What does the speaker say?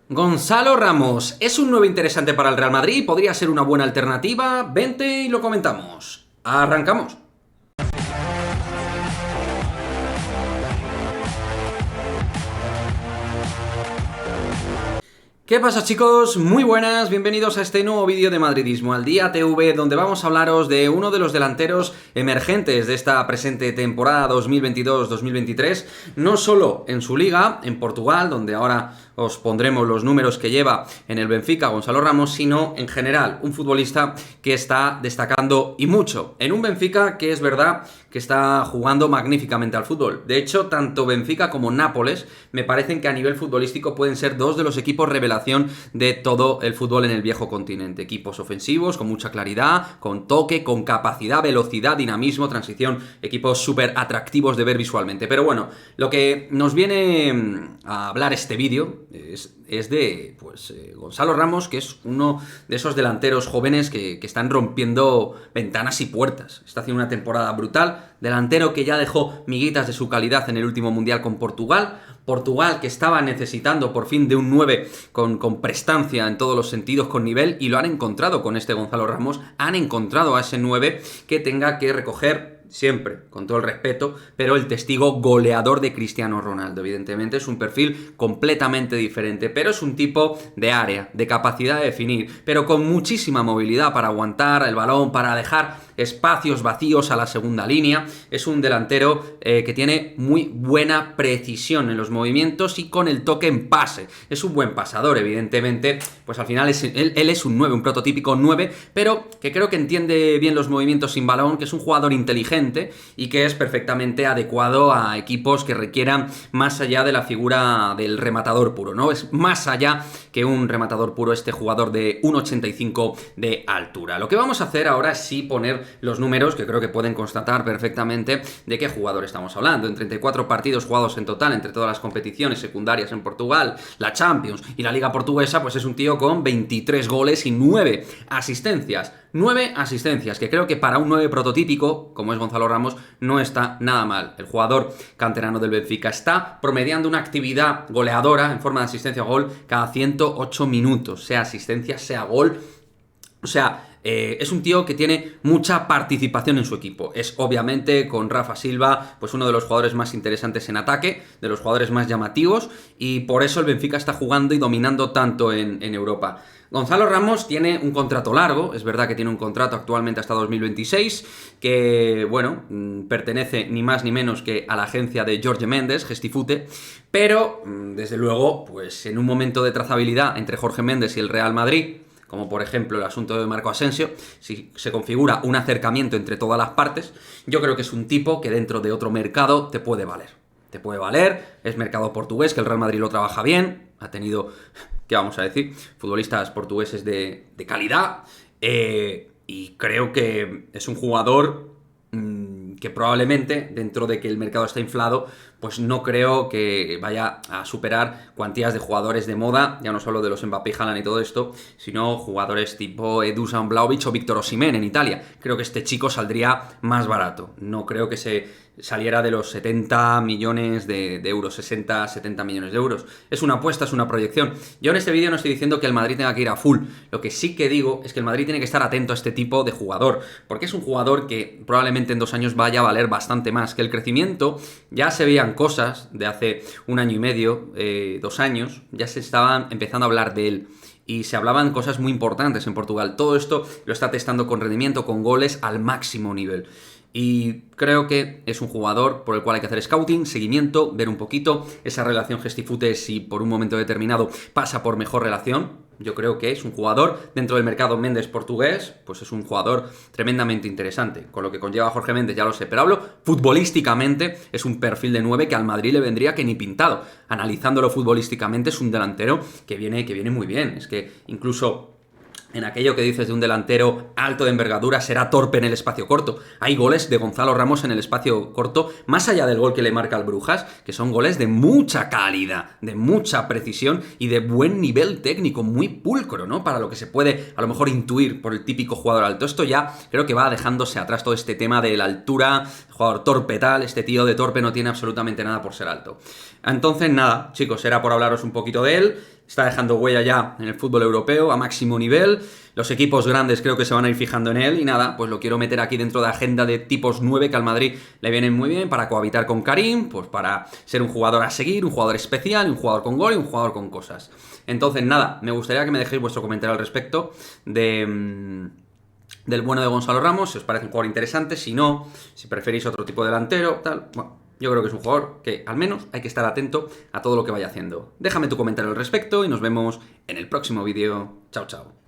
Gonzalo Ramos, ¿es un nuevo interesante para el Real Madrid? ¿Podría ser una buena alternativa? Vente y lo comentamos. Arrancamos. ¿Qué pasa, chicos? Muy buenas, bienvenidos a este nuevo vídeo de Madridismo al Día TV, donde vamos a hablaros de uno de los delanteros emergentes de esta presente temporada 2022-2023, no solo en su liga, en Portugal, donde ahora os pondremos los números que lleva en el Benfica Gonzalo Ramos, sino en general, un futbolista que está destacando y mucho, en un Benfica que es verdad que está jugando magníficamente al fútbol. De hecho, tanto Benfica como Nápoles me parecen que a nivel futbolístico pueden ser dos de los equipos revelación de todo el fútbol en el viejo continente. Equipos ofensivos, con mucha claridad, con toque, con capacidad, velocidad, dinamismo, transición, equipos súper atractivos de ver visualmente. Pero bueno, lo que nos viene a hablar este vídeo es de Gonzalo Ramos, que es uno de esos delanteros jóvenes que están rompiendo ventanas y puertas. Está haciendo una temporada brutal, delantero que ya dejó miguitas de su calidad en el último Mundial con Portugal, que estaba necesitando por fin de un 9 con prestancia en todos los sentidos, con nivel, y lo han encontrado con este Gonzalo Ramos. Han encontrado a ese 9 que tenga que recoger siempre, con todo el respeto, pero el testigo goleador de Cristiano Ronaldo. Evidentemente es un perfil completamente diferente, pero es un tipo de área, de capacidad de definir, pero con muchísima movilidad para aguantar el balón, para dejar espacios vacíos a la segunda línea. Es un delantero que tiene muy buena precisión en los movimientos y con el toque en pase. Es un buen pasador, evidentemente, pues al final él es un 9, un prototípico 9, pero que creo que entiende bien los movimientos sin balón, que es un jugador inteligente y que es perfectamente adecuado a equipos que requieran más allá de la figura del rematador puro, ¿no? Es más allá que un rematador puro este jugador de 1,85 de altura. Lo que vamos a hacer ahora es sí poner los números, que creo que pueden constatar perfectamente de qué jugador estamos hablando. En 34 partidos jugados en total entre todas las competiciones secundarias en Portugal, la Champions y la Liga Portuguesa, pues es un tío con 23 goles y 9 asistencias. 9 asistencias, que creo que para un 9 prototípico, como es Gonzalo Ramos, no está nada mal. El jugador canterano del Benfica está promediando una actividad goleadora en forma de asistencia a gol cada 108 minutos, sea asistencia, sea gol. O sea, es un tío que tiene mucha participación en su equipo. Es obviamente con Rafa Silva pues uno de los jugadores más interesantes en ataque, de los jugadores más llamativos, y por eso el Benfica está jugando y dominando tanto en Europa. Gonzalo Ramos tiene un contrato largo, es verdad que tiene un contrato actualmente hasta 2026, que, bueno, pertenece ni más ni menos que a la agencia de Jorge Mendes, Gestifute, pero, desde luego, pues en un momento de trazabilidad entre Jorge Mendes y el Real Madrid, como por ejemplo el asunto de Marco Asensio, si se configura un acercamiento entre todas las partes, yo creo que es un tipo que dentro de otro mercado te puede valer. Te puede valer, es mercado portugués, que el Real Madrid lo trabaja bien, ha tenido, ¿qué vamos a decir?, futbolistas portugueses de calidad, y creo que es un jugador que probablemente, dentro de que el mercado está inflado, pues no creo que vaya a superar cuantías de jugadores de moda, ya no solo de los Mbappé, Haaland y todo esto, sino jugadores tipo Dusan Vlahovic o Víctor Osimhen en Italia. Creo que este chico saldría más barato. No creo que se saliera de los 70 millones de euros, 60, 70 millones de euros. Es una apuesta, es una proyección. Yo en este vídeo no estoy diciendo que el Madrid tenga que ir a full. Lo que sí que digo es que el Madrid tiene que estar atento a este tipo de jugador, porque es un jugador que probablemente en 2 años vaya a valer bastante más, que el crecimiento ya se veían cosas de hace 1 año y medio, 2 años, ya se estaban empezando a hablar de él. Y se hablaban cosas muy importantes en Portugal. Todo esto lo está testando con rendimiento, con goles al máximo nivel. Y creo que es un jugador por el cual hay que hacer scouting, seguimiento, ver un poquito esa relación Gestifute, si por un momento determinado pasa por mejor relación. Yo creo que es un jugador dentro del mercado Mendes portugués, pues es un jugador tremendamente interesante. Con lo que conlleva Jorge Mendes ya lo sé, pero hablo futbolísticamente, es un perfil de 9 que al Madrid le vendría que ni pintado. Analizándolo futbolísticamente es un delantero que viene muy bien. Es que incluso en aquello que dices de un delantero alto de envergadura será torpe en el espacio corto. Hay goles de Gonzalo Ramos en el espacio corto, más allá del gol que le marca al Brujas, que son goles de mucha calidad, de mucha precisión y de buen nivel técnico, muy pulcro, ¿no? Para lo que se puede a lo mejor intuir por el típico jugador alto. Esto ya creo que va dejándose atrás todo este tema de la altura, jugador torpe tal, este tío de torpe no tiene absolutamente nada por ser alto. Entonces nada, chicos, era por hablaros un poquito de él. está dejando huella ya en el fútbol europeo a máximo nivel. Los equipos grandes creo que se van a ir fijando en él y nada, pues lo quiero meter aquí dentro de agenda de tipos 9 que al Madrid le vienen muy bien para cohabitar con Karim, pues para ser un jugador a seguir, un jugador especial, un jugador con gol y un jugador con cosas. Entonces nada, me gustaría que me dejéis vuestro comentario al respecto del bueno de Gonzalo Ramos, si os parece un jugador interesante, si no, si preferís otro tipo de delantero, tal, bueno, yo creo que es un jugador que al menos hay que estar atento a todo lo que vaya haciendo. Déjame tu comentario al respecto y nos vemos en el próximo vídeo. Chao, chao.